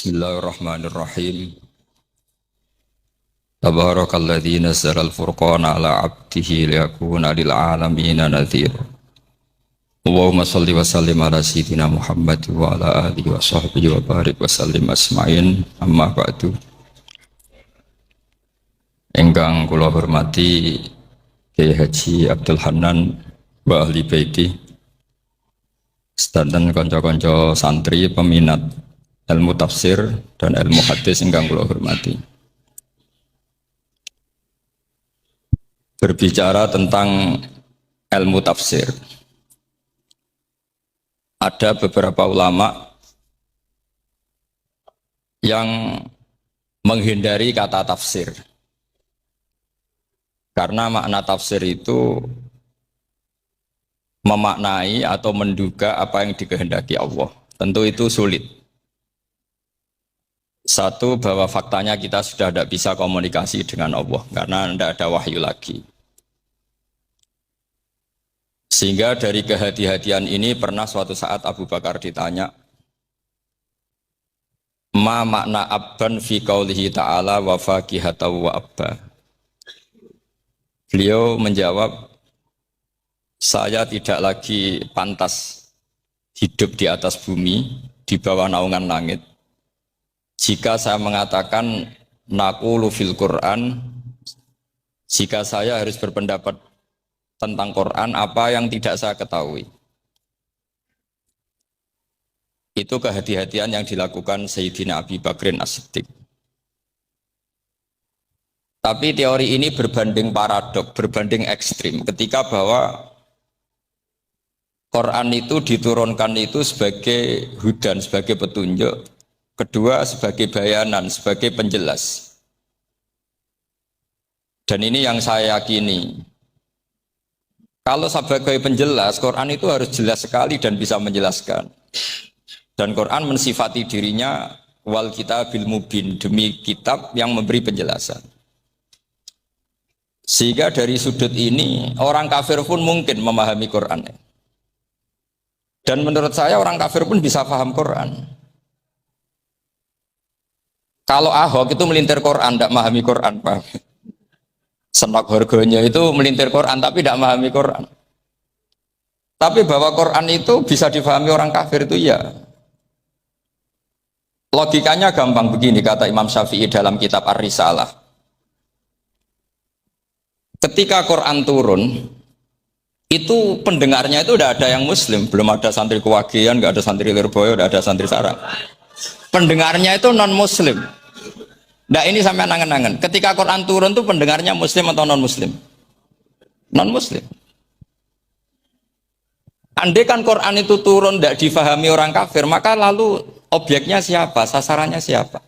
Bismillahirrahmanirrahim. Tabarakalladzi nazzala al-furqana ala 'abdihi liyakuna lil 'alamina nadhira. Allahumma shalli wa sallim ala sayyidina Muhammad wa ala alihi wa sahbihi wa barik wa sallim asma'in. Amma ba'du. Ingkang kula hormati Kyai Haji Abdul Hanan wa ahli baiti, sedanten kanca-kanca santri peminat ilmu tafsir dan ilmu hadis ingkang kula hormati. Berbicara tentang ilmu tafsir, ada beberapa ulama yang menghindari kata tafsir karena makna tafsir itu memaknai atau menduga apa yang dikehendaki Allah. Tentu itu sulit. Satu, bahwa faktanya kita sudah tidak bisa komunikasi dengan Allah karena tidak ada wahyu lagi. Sehingga dari kehati-hatian ini pernah suatu saat Abu Bakar ditanya, ma makna abban fi qaulihi ta'ala wa faqihatan wa abba. Beliau menjawab, saya tidak lagi pantas hidup di atas bumi, di bawah naungan langit, jika saya mengatakan naqulu fil Quran, jika saya harus berpendapat tentang Quran apa yang tidak saya ketahui. Itu kehati-hatian yang dilakukan Sayyidina Abi Bakrin As-Siddiq. Tapi teori ini berbanding paradok, berbanding ekstrim, ketika bahwa Quran itu diturunkan itu sebagai hudan, sebagai petunjuk. Kedua, sebagai bayanan, sebagai penjelas. Dan ini yang saya yakini. Kalau sebagai penjelas, Quran itu harus jelas sekali dan bisa menjelaskan. Dan Quran mensifati dirinya wal kitabil mubin, demi kitab yang memberi penjelasan. Sehingga dari sudut ini, orang kafir pun mungkin memahami Quran. Dan menurut saya orang kafir pun bisa paham Quran. Kalau Ahok itu melintir Quran, tidak memahami Quran, paham? Senok harganya itu melintir Quran, tapi tidak memahami Quran. Tapi bahwa Quran itu bisa difahami orang kafir itu ya. Logikanya gampang begini, kata Imam Syafi'i dalam kitab Ar-Risalah. Ketika Quran turun, itu pendengarnya itu tidak ada yang Muslim, belum ada santri Kewagian, nggak ada santri Lirboyo, tidak ada santri Sarang. Pendengarnya itu non-Muslim. Nah ini sampai angen-angen. Ketika Quran turun itu pendengarnya Muslim atau non-Muslim? Non-Muslim. Andai kan Quran itu turun tidak difahami orang kafir, maka lalu objeknya siapa? Sasarannya siapa?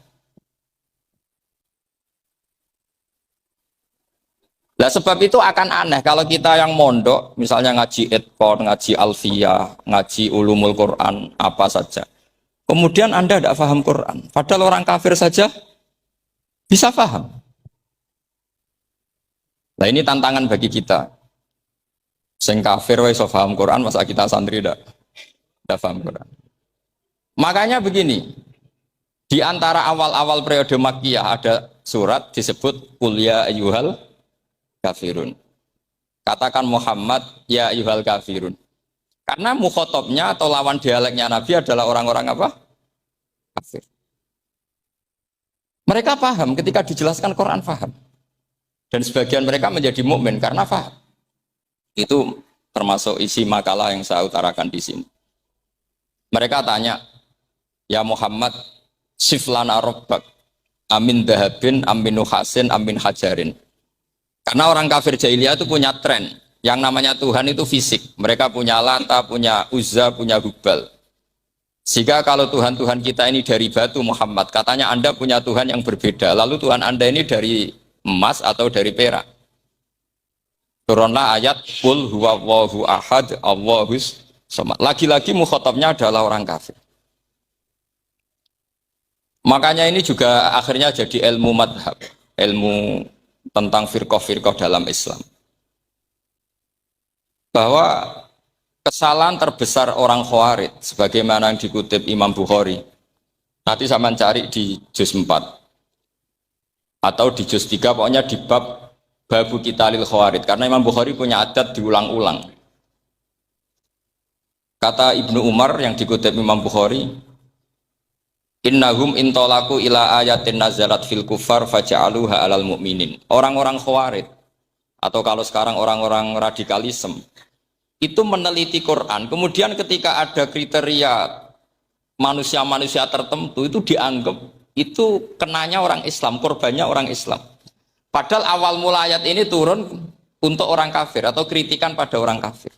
Nah sebab itu akan aneh kalau kita yang mondok, misalnya ngaji Edkon, ngaji Alfiyah, ngaji Ulumul Quran, apa saja. Kemudian Anda tidak paham Quran, padahal orang kafir saja bisa paham. Nah ini tantangan bagi kita. Sing kafir wis iso paham Quran, masa kita santri tidak paham Quran. Makanya begini, di antara awal-awal periode Makkiyah ada surat disebut Qul ya ayyuhal kafirun. Katakan Muhammad ya ayyuhal kafirun. Karena mukhotabnya atau lawan dialeknya Nabi adalah orang-orang apa? Kafir. Mereka paham ketika dijelaskan Quran, paham. Dan sebagian mereka menjadi mukmin karena paham. Itu termasuk isi makalah yang saya utarakan di sini. Mereka tanya, ya Muhammad, siflana rabbak, amin dahabin, amin nuhasin, amin hajarin. Karena orang kafir jahiliyah itu punya tren, yang namanya Tuhan itu fisik. Mereka punya Lata, punya Uzza, punya Hubal. Sehingga kalau Tuhan-Tuhan kita ini dari batu Muhammad, katanya Anda punya Tuhan yang berbeda. Lalu Tuhan Anda ini dari emas atau dari perak. Turunlah ayat Qul huwallahu ahad Allahus samad. Lagi-lagi mukhatabnya adalah orang kafir. Makanya ini juga akhirnya jadi ilmu madhab, ilmu tentang firqah-firqah dalam Islam. Bahwa kesalahan terbesar orang Khawarij, sebagaimana yang dikutip Imam Bukhari, Nanti sama cari di juz 4 atau di juz 3, pokoknya di bab babu qitalil khawarid, karena Imam Bukhari punya adat diulang-ulang. Kata Ibnu Umar yang dikutip Imam Bukhari, innahum intolaku ila ayatin nazalat fil kufar faja'aluha alal mu'minin. Orang-orang khawarid atau kalau sekarang orang-orang radikalisme itu meneliti Quran, kemudian ketika ada kriteria manusia-manusia tertentu itu dianggap itu kenanya orang Islam, korbannya orang Islam. Padahal awal mula ayat ini turun untuk orang kafir atau kritikan pada orang kafir.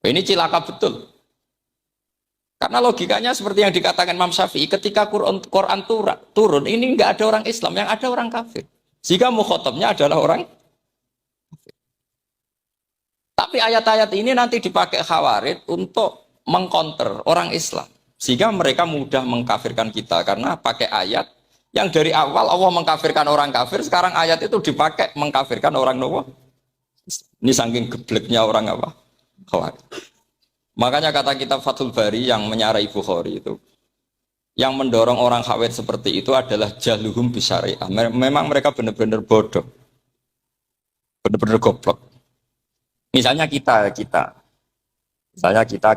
Ini cilaka betul. Karena logikanya seperti yang dikatakan Imam Syafi'i, ketika Quran turun, ini nggak ada orang Islam, yang ada orang kafir. Jika mukhatabnya adalah orang kafir. Tapi ayat-ayat ini nanti dipakai khawarid untuk mengcounter orang Islam. Sehingga mereka mudah mengkafirkan kita karena pakai ayat yang dari awal Allah mengkafirkan orang kafir, sekarang ayat itu dipakai mengkafirkan orang Nawa. Ini saking gebleknya orang apa? Khawarid. Makanya kata kitab Fathul Bari yang menyarai Bukhari itu, yang mendorong orang khawarid seperti itu adalah jahluhum bisyariah. Memang mereka benar-benar bodoh, benar-benar goblok. Misalnya kita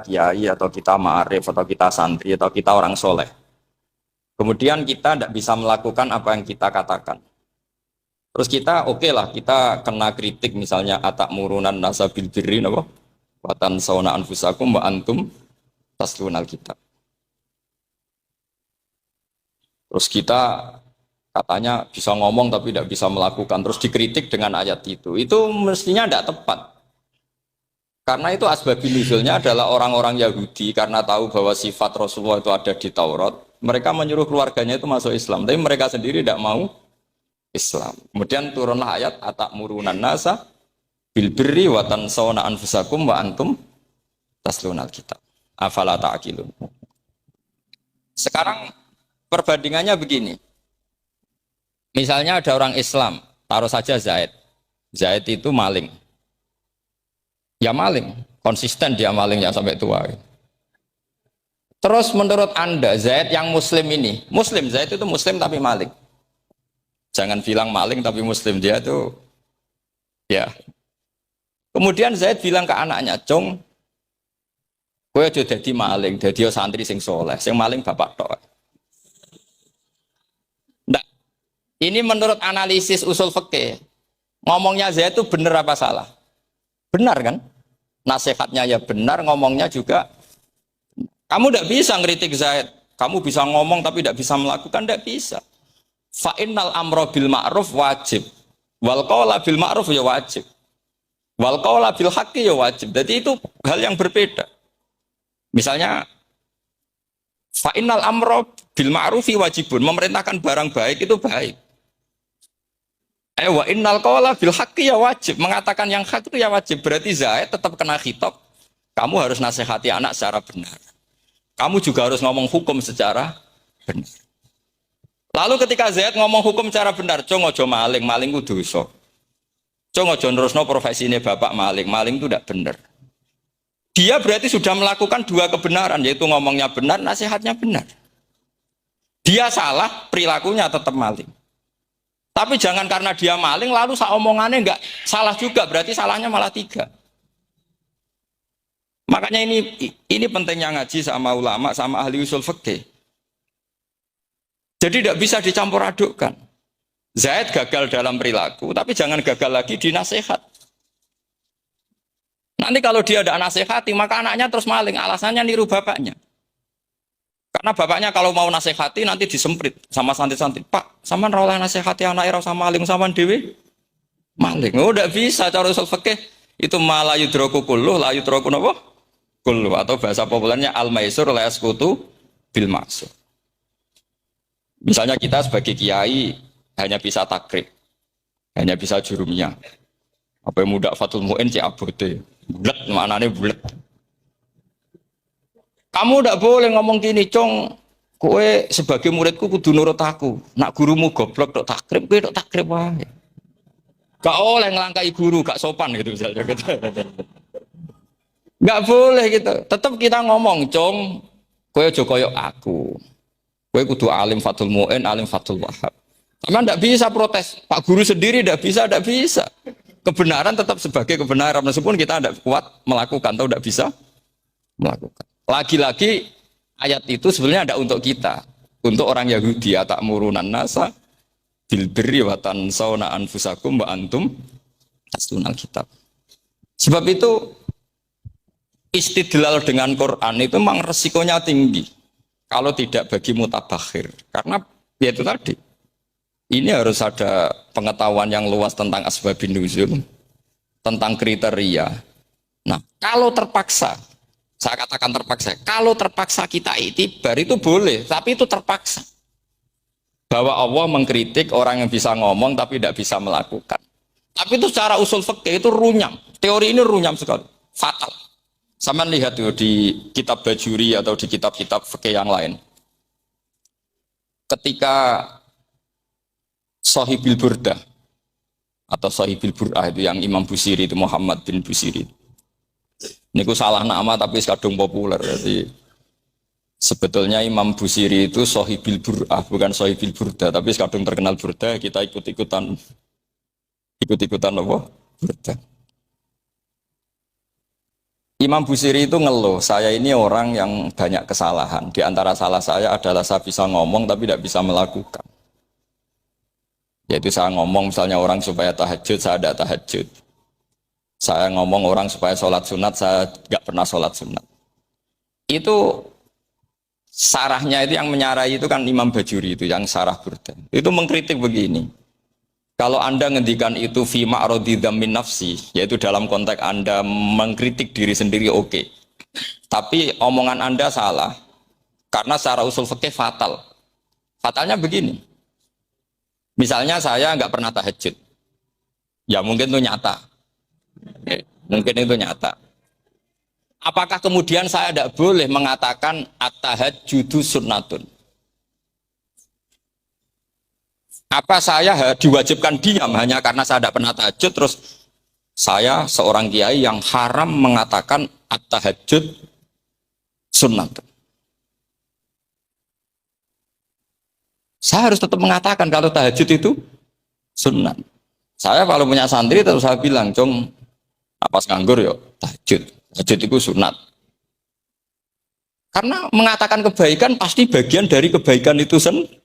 kiai atau kita ma'arif atau kita santri atau kita orang soleh. Kemudian kita tidak bisa melakukan apa yang kita katakan. Terus kita lah, kita kena kritik misalnya atak murunan nasa bil birri napa? Watan sauna anfusakum wa antum taslunal kitab. Terus kita katanya bisa ngomong tapi tidak bisa melakukan, terus dikritik dengan ayat itu. Itu mestinya tidak tepat. Karena itu asbabil nuzulnya adalah orang-orang Yahudi karena tahu bahwa sifat Rasulullah itu ada di Taurat, mereka menyuruh keluarganya itu masuk Islam, tapi mereka sendiri tidak mau Islam. Kemudian turunlah ayat atakmurunan nasa bil birri wa tansawna anfusakum wa antum taslunal kitab. Afala ta'qilun. Sekarang perbandingannya begini. Misalnya ada orang Islam, taruh saja Zaid. Zaid itu maling. Ya maling, konsisten dia malingnya sampai tua. Terus menurut Anda, Zaid yang muslim ini, muslim, Zaid itu muslim tapi maling. Jangan bilang maling tapi muslim, dia tuh ya. Kemudian Zaid bilang ke anaknya, "Cung, kowe aja dadi maling, dadi santri sing soleh, sing maling bapak tok." Nggak. Ini menurut analisis usul fikih. Ngomongnya Zaid itu benar apa salah? Benar kan? Nasihatnya ya benar, ngomongnya juga. Kamu tidak bisa ngeritik Zaid. Kamu bisa ngomong tapi tidak bisa melakukan, tidak bisa. Fa'innal amro bil ma'ruf wajib. Wal qawla bil ma'ruf ya wajib. Wal qawla bil haqqi ya wajib. Jadi itu hal yang berbeda. Misalnya fa'innal amro bil ma'rufi wajibun. Memerintahkan barang baik itu baik. Wa innal qawla bil haqqi ya wajib, mengatakan yang hak itu ya wajib. Berarti Zaid tetap kena khitab. Kamu harus nasihati anak secara benar. Kamu juga harus ngomong hukum secara benar. Lalu ketika Zaid ngomong hukum secara benar, "Cung aja maling, maling ku dosa. Cung aja nerusno profesine bapak maling, maling itu tidak benar." Dia berarti sudah melakukan dua kebenaran, yaitu ngomongnya benar, nasihatnya benar. Dia salah, perilakunya tetap maling. Tapi jangan karena dia maling lalu omongannya enggak salah juga, berarti salahnya malah tiga. Makanya ini pentingnya ngaji sama ulama, sama ahli usul fikih. Jadi tidak bisa dicampur adukkan. Zaid gagal dalam perilaku, tapi jangan gagal lagi di nasihat. Nanti kalau dia tidak nasihati, maka anaknya terus maling, alasannya niru bapaknya. Karena bapaknya kalau mau nasihati nanti disemprit sama santri-santri. "Pak, sampean ora oleh nasihati anake ora usah maling, sampean dhewe maling." Oh, enggak bisa cara usul fikih. Itu malah yudroku kulluh, la yudroku napa? Kulluh, atau bahasa populernya al-maisur la yasqutu bil ma'sur. Misalnya kita sebagai kiai hanya bisa takrib, hanya bisa jurumnya. Apa yang muda Fathul Mu'in cek abote. Bulet, maknane bulet. Kamu tidak boleh ngomong gini, "Cung, kowe sebagai muridku kudu nurut aku. Nak gurumu goblok tok takrib, kowe tok takrib wae." Gak oleh ngelangkai guru, gak sopan gitu misalnya. Gak boleh gitu. Tetap kita ngomong, "Cung, kowe aja koyok aku. Kowe kudu alim Fathul Mu'in, alim Fathul Wahhab. Karena tidak bisa protes. Pak guru sendiri tidak bisa. Kebenaran tetap sebagai kebenaran meskipun kita tidak kuat melakukan atau tidak bisa melakukan. Lagi-lagi ayat itu sebenarnya ada untuk kita, untuk orang Yahudi, ta'murunan nasa bil birri wa tansawna anfusakum wa antum tatlunal kitab. Sebab itu istidlal dengan Quran itu memang resikonya tinggi kalau tidak bagi mutabakhir. Karena ya itu tadi. Ini harus ada pengetahuan yang luas tentang asbabun nuzul, tentang kriteria. Nah, kalau terpaksa, saya katakan terpaksa, kalau terpaksa kita itibar itu boleh, tapi itu terpaksa. Bahwa Allah mengkritik orang yang bisa ngomong tapi tidak bisa melakukan. Tapi itu secara usul fikih itu runyam. Teori ini runyam sekali, fatal. Sama lihat tuh di kitab Bajuri atau di kitab-kitab fikih yang lain. Ketika Shahibil Burdah atau Shahibil Bur'ah itu yang Imam Busiri itu Muhammad bin Busiri. Ini ku salah nama tapi kadung populer. Jadi sebetulnya Imam Busiri itu Shahibil Bur'ah bukan Shahibil Burdah tapi kadung terkenal Burdah kita ikut-ikutan apa? Burdah. Imam Busiri itu ngeluh, saya ini orang yang banyak kesalahan. Di antara salah saya adalah saya bisa ngomong tapi tidak bisa melakukan. Yaitu saya ngomong misalnya orang supaya tahajud, saya tidak tahajud. Saya ngomong orang supaya sholat sunat, saya nggak pernah sholat sunat. Itu sarahnya itu yang menyarai itu kan Imam Bajuri itu yang sarah Burdan. Itu mengkritik begini. Kalau Anda ngendikan itu fi ma'radi dzammin nafsi, yaitu dalam konteks Anda mengkritik diri sendiri oke. Tapi omongan Anda salah. Karena secara usul fikih fatal. Fatalnya begini. Misalnya saya nggak pernah tahajud, ya mungkin itu nyata, mungkin itu nyata. Apakah kemudian saya tidak boleh mengatakan at-tahajjudu sunnatun? Apa saya diwajibkan diam hanya karena saya tidak pernah tahajud, terus saya seorang kiai yang haram mengatakan at-tahajjud sunnatun? Saya harus tetap mengatakan kalau tahajud itu sunnah. Saya kalau punya santri terus saya bilang, "Cung, napas nganggur yo, tahajud. Tahajud itu sunat." Karena mengatakan kebaikan pasti bagian dari kebaikan itu sendiri.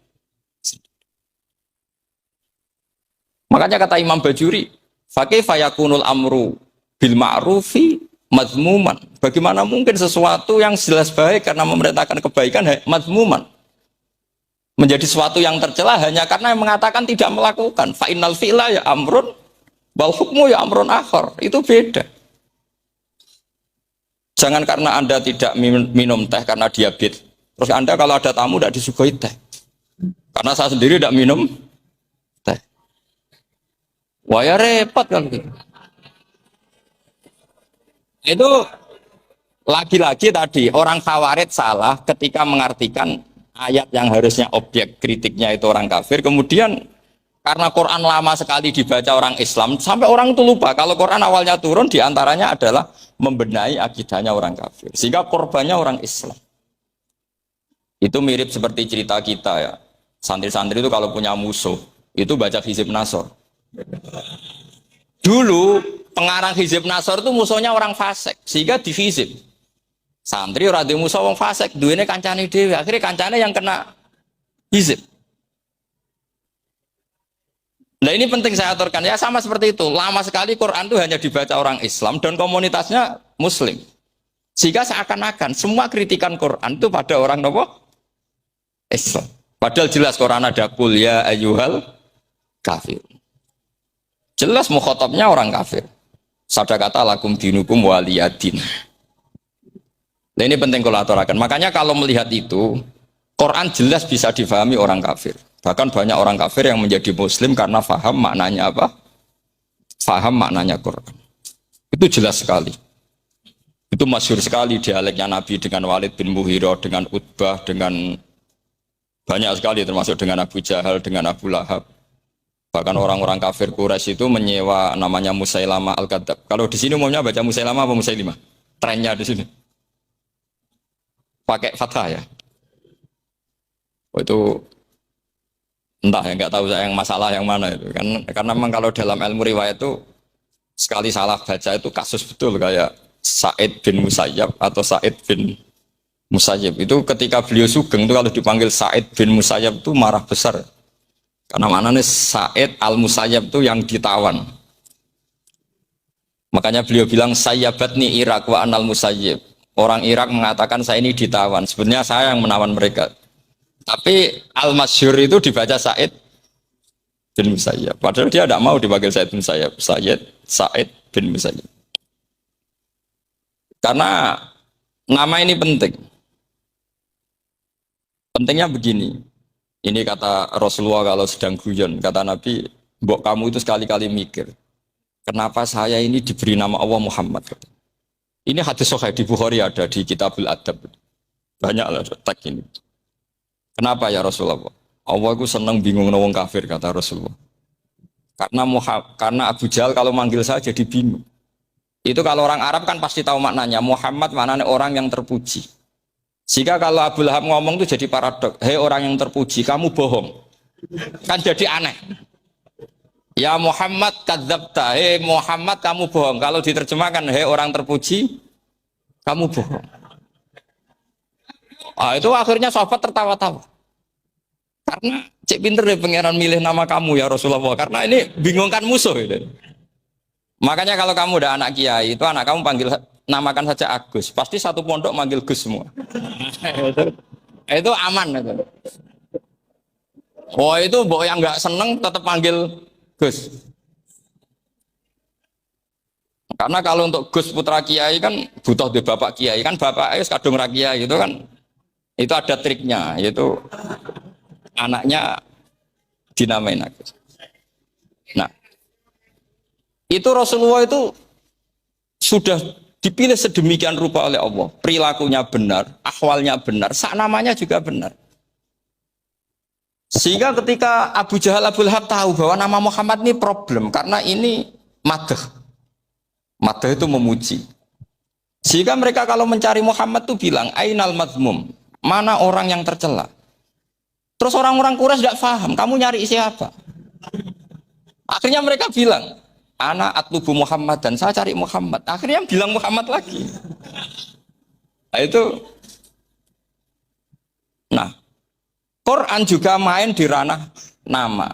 Makanya kata Imam Bajuri, "Fakaifa yakunul amru bil ma'rufi mazmuman." Bagaimana mungkin sesuatu yang jelas baik karena memerintahkan kebaikan mazmuman? Menjadi sesuatu yang tercela hanya karena yang mengatakan tidak melakukan. Fa innal fi'la ya amrun wal hukmu ya amrun akhar. Itu beda. Jangan karena Anda tidak minum teh karena diabetes. Terus Anda kalau ada tamu tidak disuguhi teh. Karena saya sendiri tidak minum teh. Wah ya repot kan gitu. Itu lagi-lagi tadi orang Khawarij salah ketika mengartikan ayat yang harusnya objek kritiknya itu orang kafir, kemudian karena Quran lama sekali dibaca orang Islam, sampai orang itu lupa kalau Quran awalnya turun diantaranya adalah membenahi akidahnya orang kafir, sehingga korbannya orang Islam. Itu mirip seperti cerita kita ya, santri-santri itu kalau punya musuh, itu baca Hizib Nasor. Dulu pengarang Hizib Nasor itu musuhnya orang fasik, sehingga dihizib. Santri ora duwe musuh wong fasik, duwene kancane dhewe. Akhirnya kancane yang kena hizib. Nah ini penting saya aturkan ya, sama seperti itu. Lama sekali Quran itu hanya dibaca orang Islam dan komunitasnya Muslim. Sehingga seakan-akan semua kritikan Quran itu pada orang nopo Islam. Padahal jelas Quran ada qul ya ayyuhal kafir. Jelas mukhatabnya orang kafir. Sadaqata lakum dinukum waliyadin. Nah ini penting kalau aturakan. Makanya kalau melihat itu, Quran jelas bisa difahami orang kafir. Bahkan banyak orang kafir yang menjadi muslim karena faham maknanya apa? Faham maknanya Quran. Itu jelas sekali. Itu masyhur sekali dialeknya Nabi dengan Walid bin Mughirah, dengan Utbah, dengan banyak sekali termasuk dengan Abu Jahal, dengan Abu Lahab. Bahkan orang-orang kafir Quraisy itu menyewa namanya Musailamah Al-Kadzab. Kalau di sini umumnya baca Musailamah apa Musailimah? Trennya di sini. Pakai fathah ya. itu entah ya, nggak tahu saya yang masalah yang mana itu kan, karena memang kalau dalam ilmu riwayat itu sekali salah baca itu kasus betul, kayak Sa'id bin Musayyab atau Sa'id bin Musayyib itu ketika beliau sugeng itu kalau dipanggil Sa'id bin Musayyab itu marah besar, karena maknanya Sa'id al Musayyab itu yang ditawan. Makanya beliau bilang sayyabatni Irak wa anal Musayyib. Orang Irak mengatakan saya ini ditawan, sebenarnya saya yang menawan mereka. Tapi al-masyhur itu dibaca Sa'id bin Musayyab. Padahal dia tidak mau dipanggil Sa'id bin Musayyab. Sa'id bin Musayyab. Karena nama ini penting. Pentingnya begini. Ini kata Rasulullah kalau sedang guyon. Kata Nabi, mbok kamu itu sekali-kali mikir. Kenapa saya ini diberi nama Allah Muhammad? Ini hadis sahih di Bukhari, ada di Kitabul Adab. Banyaklah teks ini. Kenapa ya Rasulullah? Allah itu senang bingung wong kafir, kata Rasulullah. Karena Abu Jahal kalau manggil saya jadi bingung. Itu kalau orang Arab kan pasti tahu maknanya. Muhammad maknanya orang yang terpuji. Jika kalau Abu Lahab ngomong itu jadi paradok. Hei orang yang terpuji, kamu bohong. Kan jadi aneh. Ya Muhammad kadzabta. Hei Muhammad kamu bohong. Kalau diterjemahkan hei orang terpuji, kamu bohong. Itu akhirnya sahabat tertawa-tawa. Karena cek pinter deh pangeran milih nama kamu ya Rasulullah. Karena ini bingungkan musuh. Gitu. Makanya kalau kamu udah anak kiai, itu anak kamu panggil namakan saja Agus. Pasti satu pondok manggil Gus semua. Itu aman. Itu. Oh itu mbok yang nggak seneng tetap panggil Gus. Karena kalau untuk Gus putra kiai kan butuh di bapak kiai, kan bapak ayus kadung rakyai itu kan. Itu ada triknya, yaitu anaknya dinamain Agus. Nah, itu Rasulullah itu sudah dipilih sedemikian rupa oleh Allah. Perilakunya benar, ahwalnya benar, sak namanya juga benar. Sehingga ketika Abu Jahal, Abu Lahab tahu bahwa nama Muhammad ini problem, karena ini madah. Madah itu memuji. Sehingga mereka kalau mencari Muhammad itu bilang, Ainal madmum. Mana orang yang tercela? Terus orang-orang Quraisy tidak paham, kamu nyari siapa? Akhirnya mereka bilang, Ana atlubu Muhammad, dan saya cari Muhammad. Akhirnya bilang Muhammad lagi. Nah, itu. Nah, Quran juga main di ranah nama.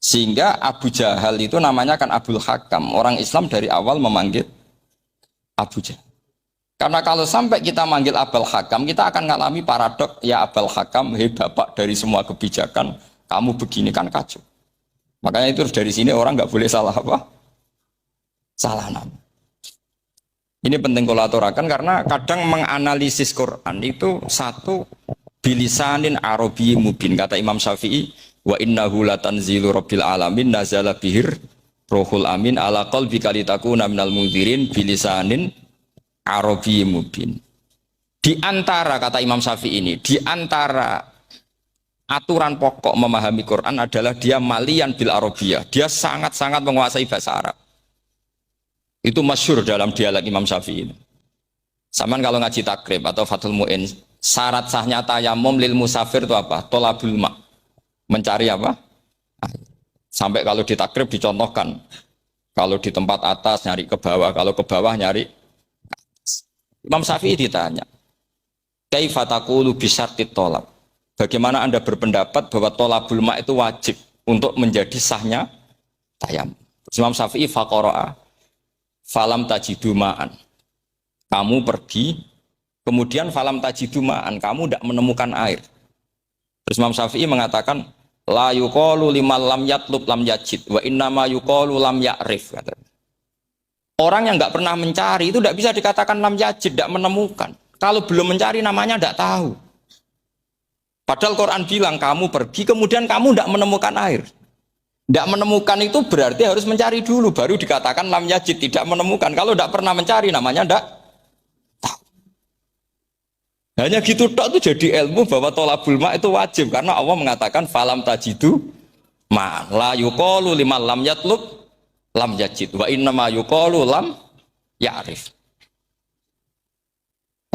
Sehingga Abu Jahal itu namanya kan Abul Hakam. Orang Islam dari awal memanggil Abu Jahal. Karena kalau sampai kita manggil Abul Hakam, kita akan mengalami paradok, ya Abul Hakam, hei bapak dari semua kebijakan, kamu begini kan kacau. Makanya itu dari sini orang nggak boleh salah apa? Salah nama. Ini penting kalau aturakan karena kadang menganalisis Quran itu satu bilisanin Arabi mubin, kata Imam Syafi'i, wa innahu latanzilu rabbil alamin nazala bihir rohul amin ala qalbika litakuna minal mudhirin bilisanin Arabi mubin. Di antara kata Imam Syafi'i ini, di antara aturan pokok memahami Quran adalah dia malian bil Arabiyah. Dia sangat-sangat menguasai bahasa Arab. Itu masyhur dalam dialog Imam Syafi'i ini. Saman kalau ngaji takrib atau Fathul Mu'in, syarat sahnya tayamum lil musafir itu apa? Tolabul ma. Mencari apa? Sampai kalau di takrib dicontohkan. Kalau di tempat atas nyari ke bawah, kalau ke bawah nyari Imam Syafi'i ditanya, kaifa taqulu bi syartit tolab? Bagaimana Anda berpendapat bahwa tolabul ma itu wajib untuk menjadi sahnya tayamum? Imam Syafi'i faqara'a falam tajidu ma'an. Kamu pergi, kemudian falam tajidu ma'an, kamu tidak menemukan air. Terus Imam Syafi'i mengatakan, la yuqalu liman lam yatlub lam yajid wa innama yuqalu lam ya'rif, katanya. Orang yang nggak pernah mencari itu tidak bisa dikatakan lam yajid, tidak menemukan. Kalau belum mencari namanya tidak tahu. Padahal Quran bilang kamu pergi kemudian kamu tidak menemukan air. Tidak menemukan itu berarti harus mencari dulu baru dikatakan lam yajid, tidak menemukan. Kalau tidak pernah mencari namanya tidak tahu. Hanya gitu tok itu jadi ilmu bahwa tolabul ma itu wajib karena Allah mengatakan falam tajidu ma la yuqalu liman lam yatlub lam yajid wa innama yuqalu lam ya'rif.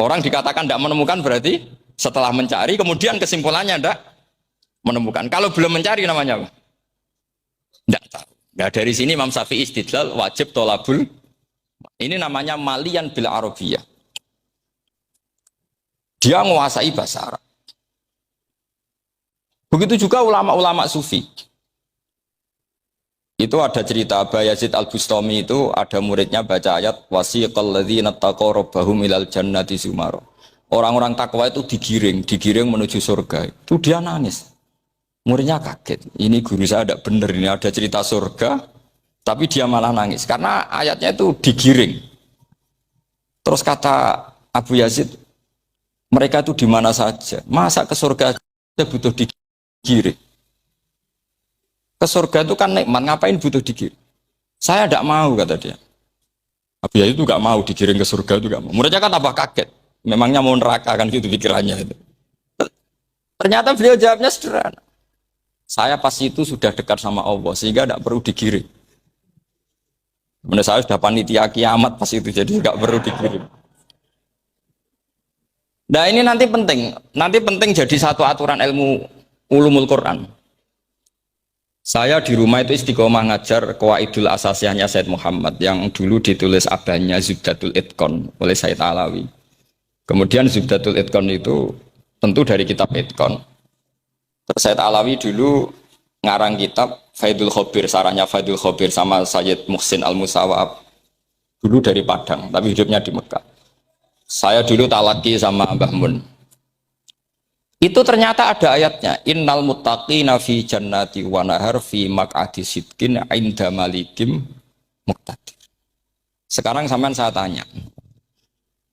Orang dikatakan tidak menemukan berarti Setelah mencari, kemudian kesimpulannya ndak menemukan. Kalau belum mencari namanya apa? Ndak tahu. Nah, dari sini Imam Syafi'i istidlal wajib tolabul. Ini namanya malian bil arabiyah. Dia menguasai bahasa Arab. Begitu juga ulama-ulama sufi. Itu ada cerita Aba Yazid Al-Bustami itu ada muridnya baca ayat wasiqal ladzina taqaw rabbahum ilal jannati zumara. Orang-orang takwa itu digiring menuju surga. Itu dia nangis. Muridnya kaget. Ini guru saya tidak benar, ini ada cerita surga, tapi dia malah nangis karena ayatnya itu digiring. Terus kata Abu Yazid, mereka itu di mana saja? Masa ke surga aja butuh digiring? Ke surga itu kan nikmat, ngapain butuh digiring? Saya tidak mau, kata dia. Abu Yazid itu nggak mau digiring ke surga, itu nggak mau. Muridnya kan tambah kaget. Memangnya mau neraka kan gitu pikirannya itu. Ternyata beliau jawabnya sederhana. Saya pas itu sudah dekat sama Allah sehingga tidak perlu digiring. Sebenarnya saya sudah panitia kiamat pas itu jadi nggak perlu digiring. Nah ini nanti penting jadi satu aturan ilmu ulumul Quran. Saya di rumah itu istiqomah ngajar Qawaidul Asasiyahnya Said Muhammad yang dulu ditulis abahnya Zubdatul Itqan oleh Said Alawi. Kemudian Zubdatul Itqan itu tentu dari kitab Itqan. Terus Said Alawi dulu ngarang kitab Faidul Khobir, sarahnya Faidul Khobir sama Sayyid Muhsin Al-Musawab. Dulu dari Padang, tapi hidupnya di Mekah. Saya dulu talaki sama Mbah Mun. Itu ternyata ada ayatnya. Innal muttaqina fi jannati wa nahar fi maq'adi sidqin 'inda malikim muqtadir. Sekarang sampean saya tanya.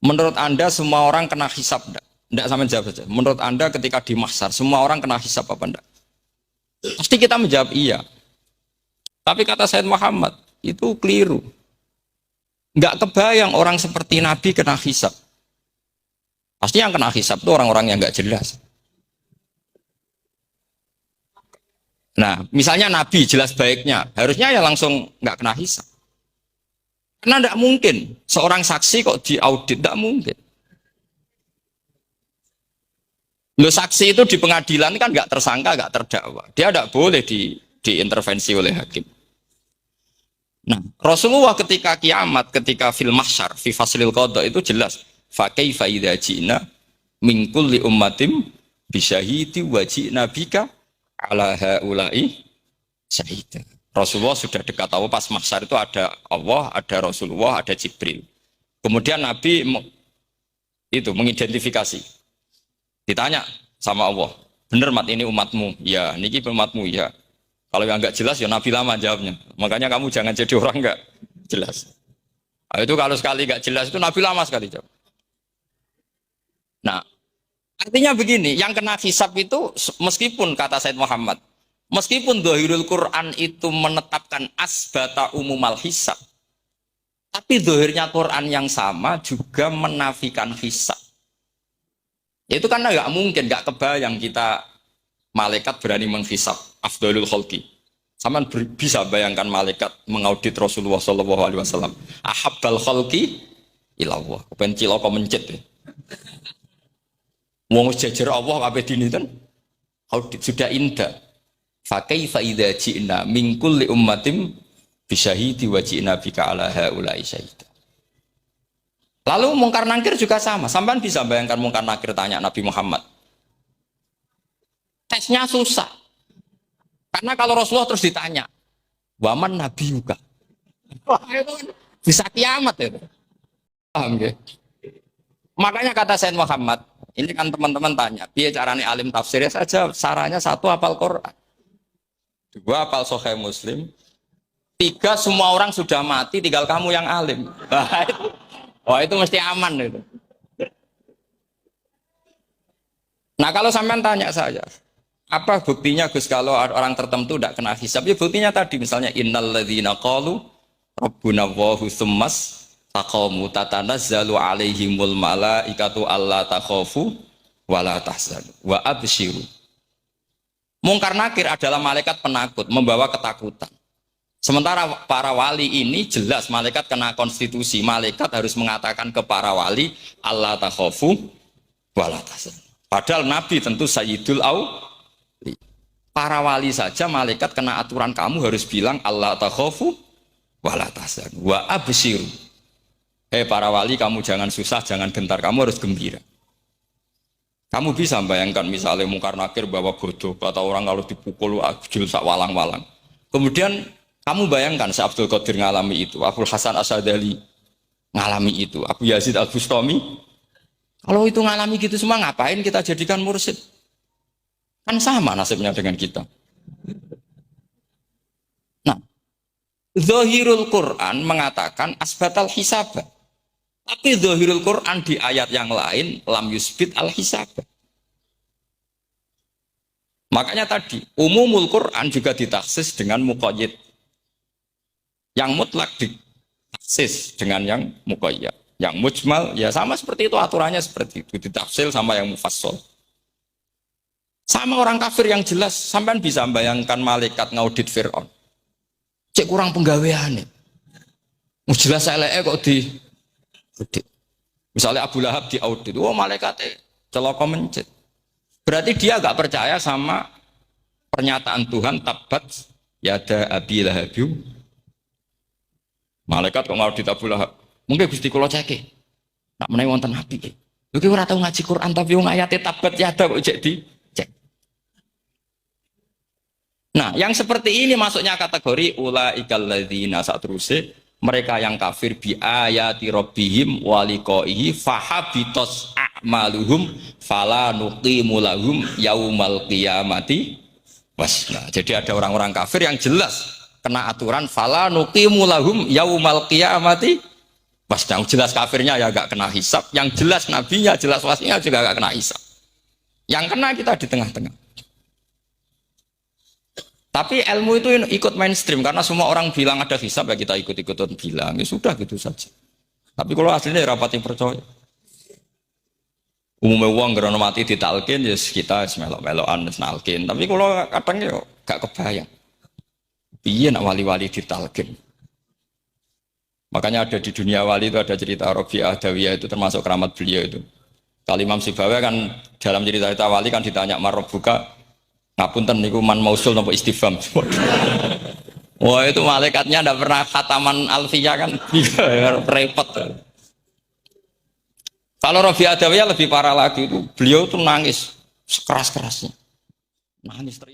Menurut Anda semua orang kena hisab enggak? Enggak, sampean jawab saja. Menurut Anda ketika di mahsyar semua orang kena hisab apa enggak? Pasti kita menjawab iya. Tapi kata Said Muhammad, itu keliru. Enggak kebayang orang seperti Nabi kena hisab. Pasti yang kena hisab itu orang-orang yang enggak jelas. Nah, misalnya Nabi jelas baiknya, harusnya ya langsung nggak kena hisab. Karena tidak mungkin seorang saksi kok diaudit, tidak mungkin. Lo saksi itu di pengadilan kan nggak tersangka, nggak terdakwa, dia tidak boleh diintervensi oleh hakim. Nah, Rasulullah ketika kiamat, ketika fil mahsyar, fi faslil qada itu jelas. Fa kaifa idza ji'na min kulli ummatin bisyahidi wa ji'na bika ala haula'i syahida. Rasulullah sudah dekat tahu pas mahsyar itu ada Allah, ada Rasulullah, ada Jibril. Kemudian Nabi itu mengidentifikasi. Ditanya sama Allah, bener mat ini umatmu? Ya, niki umatmu ya. Kalau yang enggak jelas ya Nabi lama jawabnya. Makanya kamu jangan jadi orang enggak jelas. Nah, itu kalau sekali enggak jelas itu Nabi lama sekali jawab. Nah, artinya begini, yang kena hisab itu meskipun kata Said Muhammad, meskipun Dhahirul Quran itu menetapkan asbata umumal hisab, tapi dohirnya Quran yang sama juga menafikan hisab. Itu karena nggak mungkin, nggak kebayang kita malaikat berani menghisab afdalul khalqi. Sama bisa bayangkan malaikat mengaudit Rasulullah SAW. Ahabbal khalqi ilallah. Kepen cilaka mencet ya. Wong jajar Allah kabeh dini kan audit sudah indah. Fa kaifa idza ji'na min kulli ummatin bisyahidi wa ji'na bika ala haula'i syahida. Lalu mungkar nakir juga sama. Sampean bisa bayangkan mungkar nakir tanya Nabi Muhammad. Tesnya susah. Karena kalau Rasulullah terus ditanya, "Waman nabiyuka?" Wah, itu kan bisa kiamat itu. Paham nggih? Makanya kata Said Muhammad, ini kan teman-teman tanya, biar caranya alim tafsirnya saja, sarannya satu hafal Quran, dua hafal Sahih Muslim, tiga semua orang sudah mati, tinggal kamu yang alim. Wah itu mesti aman itu. Nah kalau sampean tanya saya, apa buktinya Gus kalau orang tertentu tidak kena hisab? Ya buktinya tadi misalnya innalladzina qalu rabbuna Allahu tsummas taqamu tatanazzalu alaihimul malaikatu alla takhafu wala tahzanu wa absyiru. Mungkar nakir adalah malaikat penakut, membawa ketakutan. Sementara para wali ini jelas malaikat kena konstitusi, malaikat harus mengatakan ke para wali alla takhafu wala tahzanu. Padahal Nabi tentu Sayyidul Auli. Para wali saja malaikat kena aturan kamu harus bilang Allah takhafu wala tahzanu wa abshiru. Para wali kamu jangan susah, jangan gentar, kamu harus gembira. Kamu bisa bayangkan misalnya Mungkar Nakir bawa godok atau orang kalau dipukul ajul sak walang-walang. Kemudian kamu bayangkan si Abdul Qadir ngalami itu, Abdul Hasan Asyadali ngalami itu, Abu Yazid Al-Bustami. Kalau itu ngalami gitu semua, ngapain kita jadikan mursyid? Kan sama nasibnya dengan kita. Nah, Zahirul Quran mengatakan asbatal hisabah. Tapi Zahirul Quran di ayat yang lain lam yusbit al hisabah. Makanya tadi umumul Quran juga ditaksis dengan muqayyid. Yang mutlak ditaksis dengan yang muqayyad. Yang mujmal ya sama seperti itu, aturannya seperti itu, ditafsir sama yang mufassal. Sama orang kafir yang jelas, sampean bisa bayangkan malaikat ngaudit Fir'aun. Cek kurang penggaweane. Jelas eleke kok di audit. Misalnya Abu Lahab di audit, malaikatnya celaka mencet. Berarti dia gak percaya sama pernyataan Tuhan tabat yada abi lahabiu. Malaikat kok ngaudit Abu Lahab. Mungkin Gusti kula ceke. Nak menawi wonten nabi. Lho ki ora tau ngaji Quran tapi wong ayate tabat yada kok cek di cek. Nah, yang seperti ini masuknya kategori ulaikal ladzina satruse, mereka yang kafir bi ayati rabbihim wa liqaihi fahabitos a'maluhum fala nuqimu lahum yaumal qiyamati wasna. Jadi ada orang-orang kafir yang jelas kena aturan fala nuqimu lahum yaumal qiyamati wasna. Jelas kafirnya ya gak kena hisab, yang jelas nabinya, jelas wasinya juga gak kena hisab. Yang kena kita di tengah-tengah. Tapi ilmu itu ikut mainstream karena semua orang bilang ada hisab ya kita ikut-ikutan bilang, ya sudah gitu saja. Tapi kalau aslinya rapat yang percaya. Umumnya uang gerono mati ditalkin ya kita melok-melokan nalkin. Tapi kalau kadang ya gak kebayang. Iya nak wali-wali ditalkin. Makanya ada di dunia wali itu ada cerita Rabi'ah Dawiyah itu termasuk keramat beliau itu. Kalau Imam Sibawi kan dalam cerita wali kan ditanya Marrobuka. Ngapunten niku man mausul nopo istifham. Wah itu malaikatnya ndak pernah khataman alfiyah kan repot. Kalau Rabi'ah Adawiyah lebih parah lagi itu, beliau tuh nangis sekeras-kerasnya. Nangis terus.